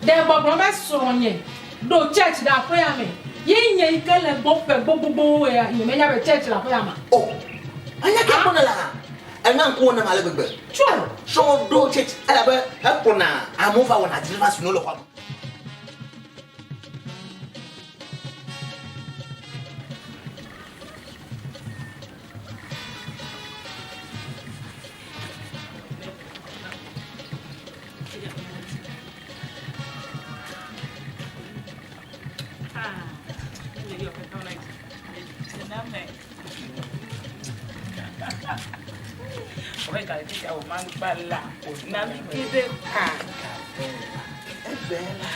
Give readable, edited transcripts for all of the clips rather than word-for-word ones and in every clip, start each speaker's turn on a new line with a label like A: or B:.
A: de bobo me sonye do church da prayer me ye nye ikele bo ya ye me nya be church la prayer ma
B: oh anya ke bona la anya ko na mala gbegbe
A: sure
B: so do church ala be e ko na amova wona deliverance no lo kwa
C: o man bala o na mi kede ka
B: e bela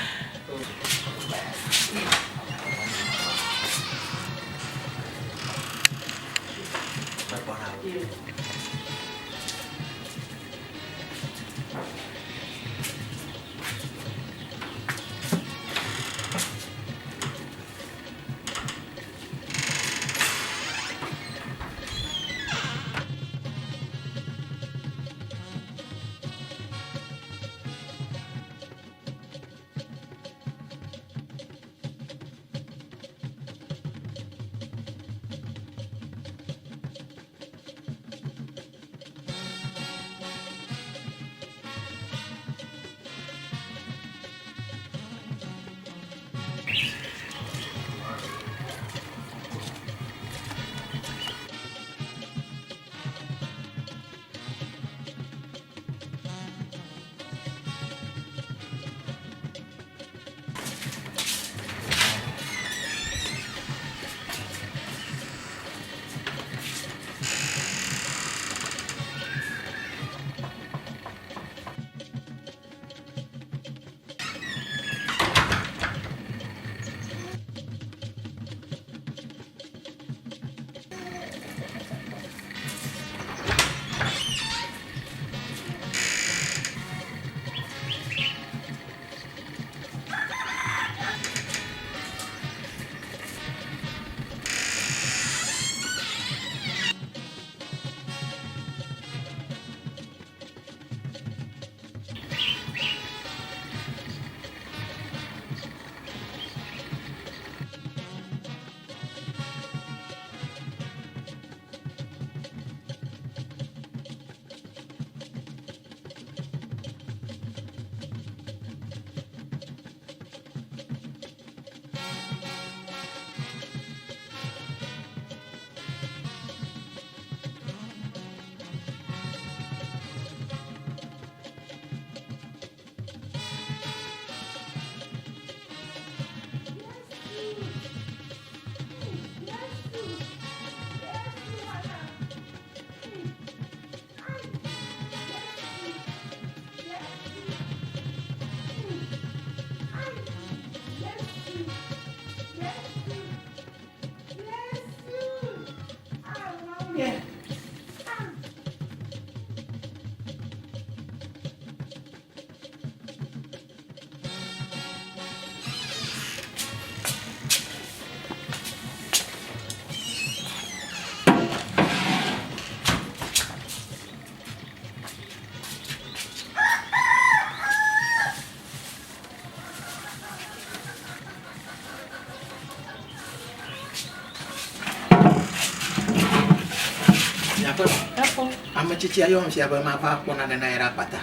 B: Cici ayo siapa apa pun ada naira pata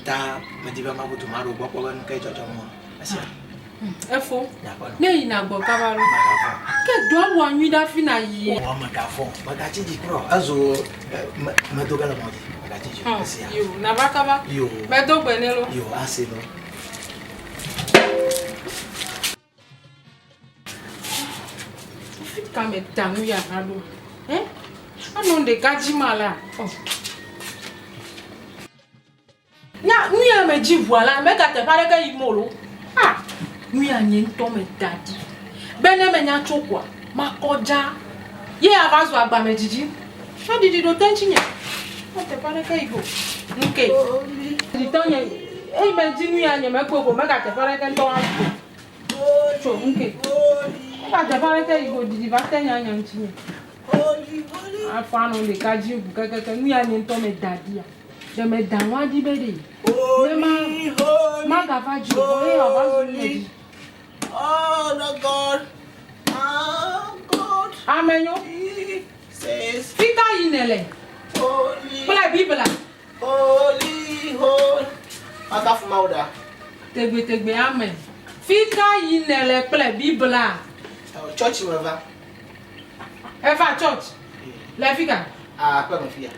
B: ta majiba mabutu maru boko ban kai jojomo asia
A: efo ne ina gbo kabaro ke do wa nwi da fi na yi
B: o magati ji pro azo madoga la modi magati ji asia
A: yo na bakaba
B: yo
A: bedo gbenelo
B: yo asilo
A: kame tanu ya hado anonde kajimala nya nuya me ji voilà me ka te pare ka imolo nuya nyen to me dadi bene me nya chokwa makoja ye avazo agba me jiji na didi do tenchinya o te pare ka igo nke di tonya me ji nuya nya me koko me ka te pare ka ndo aso cho nke ka te pare ka igo didi va tenya nya nchinya afano le kaji bu keke nuya nyen to me dadi ya de me danwa di bedi.
B: Holy, holy,
A: Magavaji,
B: holy. Oh, the God. Oh, God.
A: Amenyo.
B: Says,
A: Fika inele.
B: holy,
A: Pula Bibla.
B: holy, holy. Agafu mauda.
A: Tegbe amen. Fika inele pula Bibla.
B: Church wherever.
A: Eva church. Le fika.
B: Ah, pas mon fille.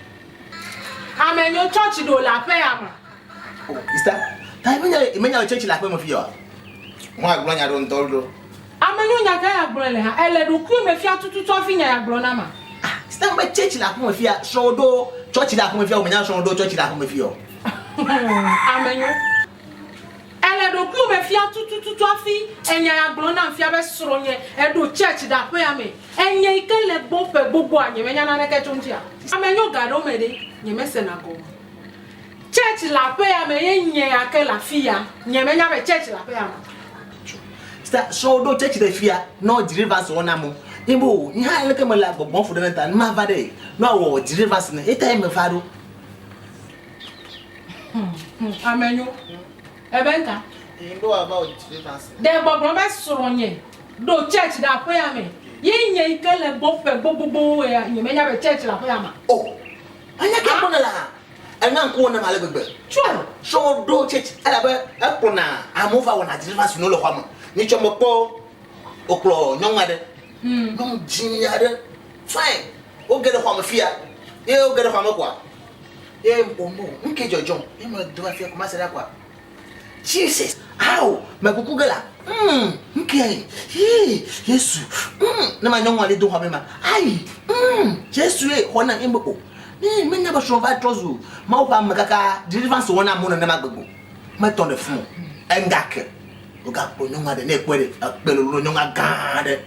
A: Amenyo church do la pe ama.
B: Oh, sister. Tai menya church la pas mon fille. Moi gloria don toldo.
A: Amenyo nya ka ya gbole ha. Ele do ku me fia tutu to fi nya ya gblo na ma.
B: Ah, sister me church la pas mon fille. Sodo church la pas mon fille, menya sodo church la pas mon fille.
A: Amenyo. Ele do ku me fia tutu to fi enya ya gblo na fia be soro nye. E do church da pe ame. Enye ike le bon pe gbogbo anye menya na neke chontia. Amenyo gado me de nye me senago. Church la pe ame ye nye ake la fia. Nye menya be church la pe ame.
B: So do church the fear no deliverance on amu ibo nya ele ke mala gbon fu de nta ma vade no wo deliverance na e time fado
A: Amenyo ebenka
B: ndo about deliverance
A: de gbogbo be soro nye do church da pe ame ye nye ike le bon pe gbogbo ya nye menya be church la pe ame.
B: oh anya ke bona la anya ko na mala gbegbe
A: Chua
B: so do church ala be e ko na amu fa wona deliverance no lo kwa mo ni chomo po oklo nyonga de non jinya de fine o gede kwa mafia e o gede kwa makwa e mpomo nke jojo e mo do afia kuma sera kwa Jesus how makukugala nke Yesu na manyonga le do kwa mema ai Yesu e hona imboko ni menya ba shova trozu ma o pa makaka deliverance wona mo na magbegbo ma ton de fun engake o ga po nyonga de ne kwere apelo lo nyonga gade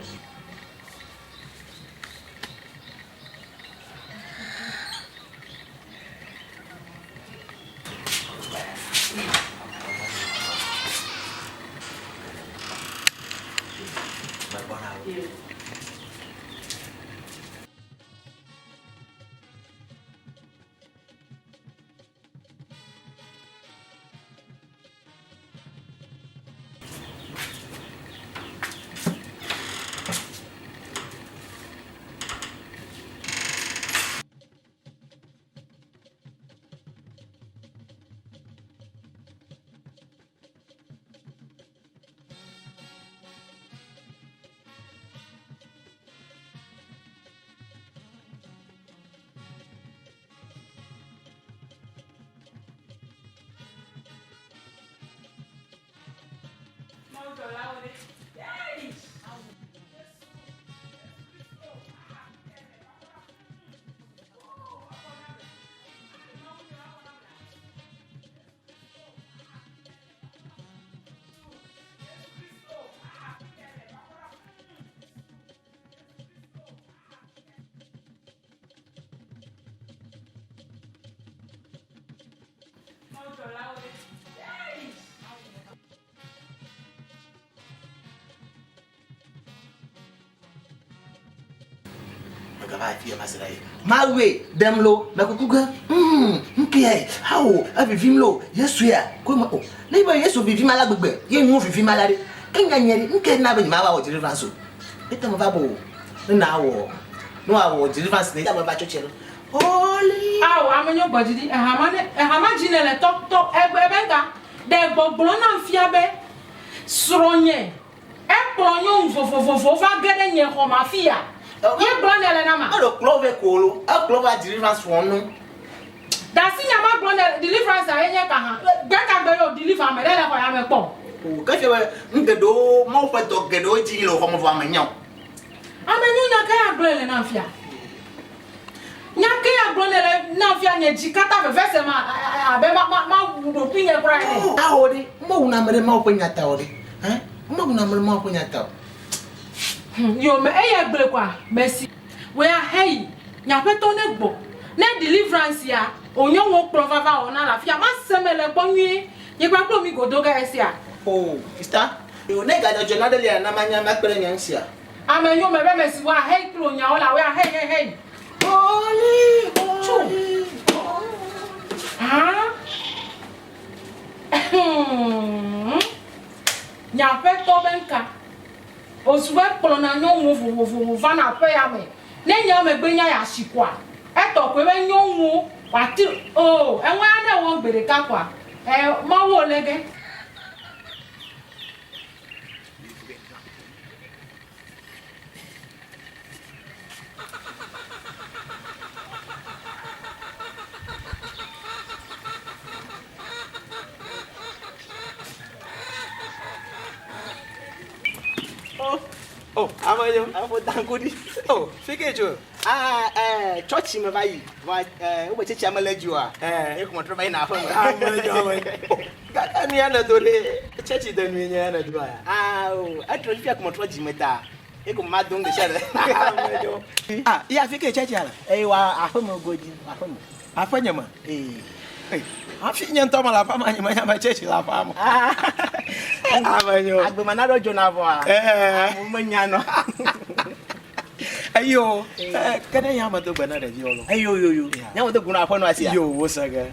B: Magava fia maserai mawe demlo makukuga nke how avivimlo Yesu ya ko ma o na ibo Yesu vivima la gbegbe ye hu vivima la de kenya nyeri nke na be ma ba o deliverance eta mo ba bo na wo no awo deliverance na ba choche holy
A: awo amenyo gbojidi ehama jinele to ebenka de gbogbo na fia be sronye e plonyo fofofofo fa gede nye ko mafia ye blonele na ma
B: o clove kolo a clove deliverance wonu
A: da sinya ma blonele deliverance ayenye ka ha gbeka gbe yo deliver me le ko ya me po
B: o ka fewe ngedo mo fa to gedo ji lo ko mo fa manyo
A: amenyo nya ka ya blonele na fia nya ka ya blonele na fia nye jikata be vese ma abe ma do pinye kra ni
B: a odi mo una mere ma opo nyata odi mo una mere ma opo nyata
A: yo me eye gbele kwa merci we are hey nya peto ne gbo na deliverance ya onyo wo provava ona la fia ma semele gbonwi ye gba pro mi godo ga esia
B: oh sister you ne ga jojo na de na manya ma pere nyansia
A: amenyo me be merci wa hey kro nya ola we are hey
B: holy holy
A: Nya pe to benka. Osuwe kpolo na nyonwo vovovo va na pe ya me. Ne nya me gbe nya ya sikwa. E to pe be nyonwo wa ti o, enwe ade won gbere ka kwa. Ma wo lege.
D: Oh, Amenyo, I'm dankudi. Oh, fike jo. Church me vai. Vai, o chechi amaleju a. E ko motro vai na fa. Amenyo. Kaka ni ana dole. Church de ni ana do a. Oh, atro fia ko motro jimeta. E ko madung de share. Amenyo. Ya fike church ala. Wa afamo goji, afamo. Afanya ma. Afi nyanto mala fa ma nyama nyama church la fa mo. Amenyo. Agbe manado jona vo a. Mo manya no. Ayo, kana yama to gbana da ji olo. Ayo yo. Nyama to guna fa no asia. Yo wo saga.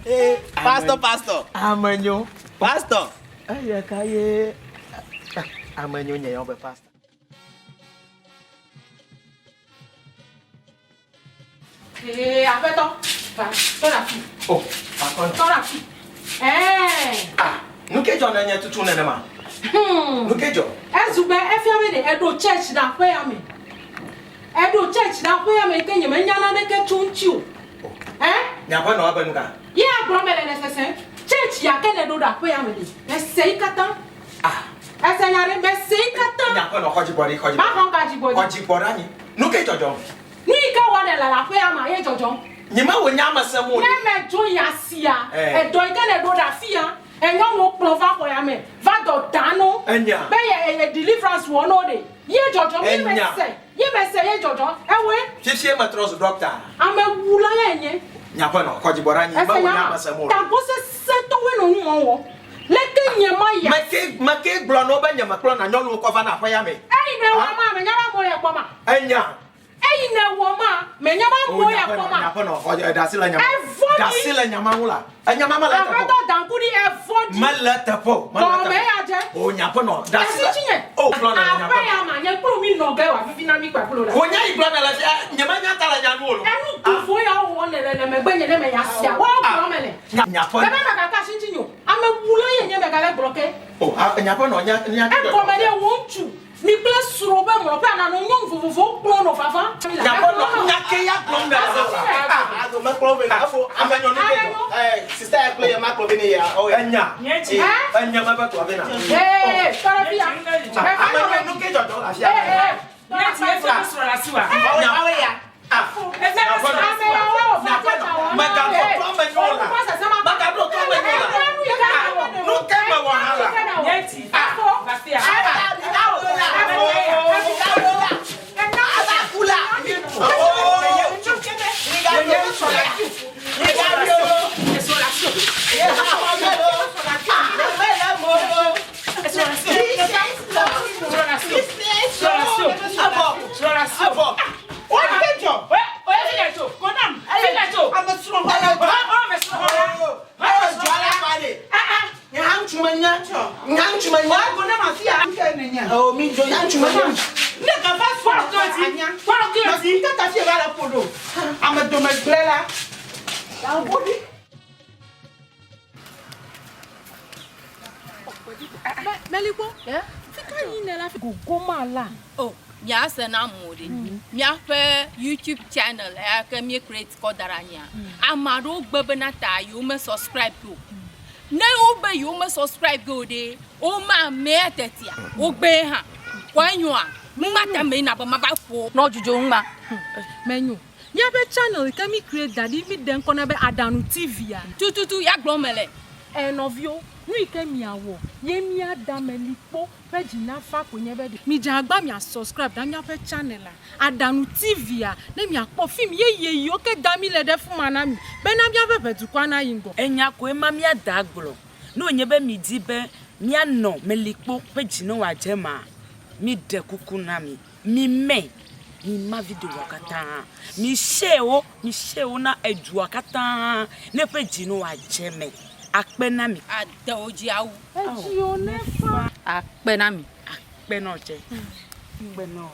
D: Pastor. Amenyo. Pastor. Aya kaye. Amenyo nya yo be pastor.
A: Apeto. Tora fi.
D: Oh, akon.
A: Tora fi.
D: Nukejo na nya tutu na ma. Nukejo.
A: Ezugbe efiame de edo church na pe ya me. Edo church na pe ya me ke nyema nya na de ke chunchu.
D: Nya kwa na wa banu ka.
A: Ye agro mele nesese. Church ya ke ne do da pe ya me de. Esei kata. Ese nya re me sei kata.
D: Nya kwa na hoji body.
A: Ma hon ka ji body.
D: Hoji body ani. Nukejo jo.
A: Ni ka wa de la pe ya ma ye jojo.
D: Nyima wo nya masamo.
A: Ne me jo ya sia. Edo ke ne do da fia. Enyo mo plova ko ya me. Va do dano.
D: Enya.
A: Be ye deliverance wo no de. Ye jojo me say. Ye ye jojo. Ewe.
D: Fifie matros doctor.
A: Ame wula ye nye.
D: Nya kwa na hoji body ani ba wo nya masamo.
A: Ta bo se seto we no nu wo. Leke nye ma ya.
D: Make glo no ba nya maklo na nyolu ko fa na fa ya me.
A: Ne wo ma me nya ba mo ye ko ma.
D: Enya.
A: Ne wo ma me nya ba mo ye ko ma.
D: Nya kwa na hoji dasila nya. Dasila nya mangula. Enya mama la ta.
A: Abeto dankudi evodi.
D: Malata po.
A: Malata. Nya je.
D: Oh nya kwa no dasila. Oh glo na nya.
A: Afa ya ma nya pro mi no ga wa fifi na mi kwa pro la.
D: Wonya iglo na la nya ma nya tala nya no lo.
A: Enu kufo ya wo ne me gbe ne me ya sia. Wo glo mele.
D: Nya kwa.
A: Bebe na kaka shintinyo. Ame wula ye nye me ga le bloquer.
D: Oh nya kwa no nya.
A: E ko me de wontu. Mi place sur be mo pe na no nyom vovovo klo no fafa.
D: Nya kwa no nya ke ya klo na la. Ago ma klo be na afo Amenyo no ke. Sister I play ma klo be ni ya. Oh enya. Enya ma ba to be na.
A: Tara bia.
D: Amenyo no ke jojo la sia.
C: Nyeti e so la siwa.
D: Nya awe ya. Oh, me jo yan chuma.
C: Ne ka ba fo tonti. Fo tonti.
D: Ka ta fi ba la podo. Am do me glela. Ya body.
A: Meliko? Fika yin la fi go mala.
E: Oh, mia se na mode. Mia fe YouTube channel e ka mi create ko daranya. Amaro gbebe na ta you me subscribe to. Ne obe you me subscribe go de. O ma me tetia. O gbe ha. Kwanyo a. Mata me na ba ma fo. No jujo nma.
A: Menyo. Mia be channel ka mi create daddy mi den ko na be Adanu TV ya.
E: Tututu ya glomele.
A: Enovio. Nu ike mi awo ye mi adamelipo page na fa ko nye be de mi ja agba mi subscribe da mi ape channel Adanu TV a na mi akpo film ye yo ke da mi le de fun mana mi be na mi ape petu kwa na yingo
C: Enya ko e ma mi adagbro no onye be mi di be mi ano melipo page no wa jema mi de kuku na mi me mi ma video wakata mi share o na edu wakata ne pe jinu wa jeme akpe na mi
E: ade oji awu
A: Eji o nefa.
E: akpe na mi
C: akpe na je akpe na